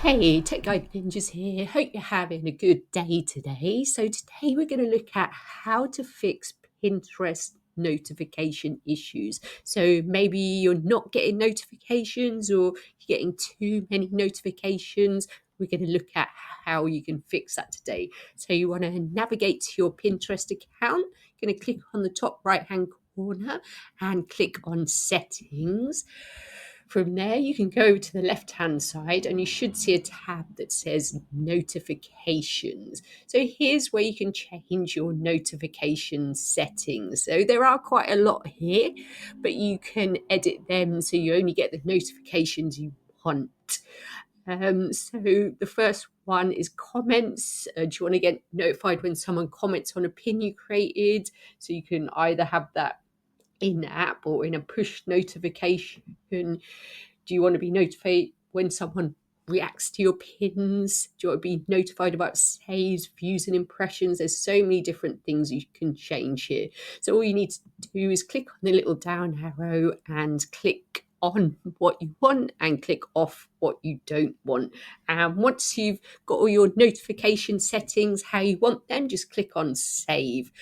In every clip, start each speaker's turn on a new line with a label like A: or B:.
A: Hey, Tech Guide Ninjas here. Hope you're having a good day today. So today we're going to look at how to fix Pinterest notification issues. So maybe you're not getting notifications or you're getting too many notifications. We're going to look at how you can fix that today. So you want to navigate to your Pinterest account. You're going to click on the top right-hand corner and click on settings. From there, you can go to the left-hand side and you should see a tab that says notifications. So here's where you can change your notification settings. So there are quite a lot here, but you can edit them so you only get the notifications you want. So the first one is comments. Do you want to get notified when someone comments on a pin you created? So you can either have that in the app or in a push notification. Do you want to be notified when someone reacts to your pins? Do you want to be notified about saves, views, and impressions? There's so many different things you can change here. So all you need to do is click on the little down arrow and click on what you want and click off what you don't want. And once you've got all your notification settings how you want them, just click on save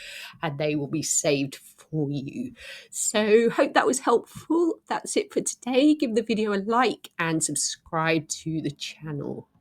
A: and they will be saved for you. So hope that was helpful. That's it for today. Give the video a like and subscribe to the channel.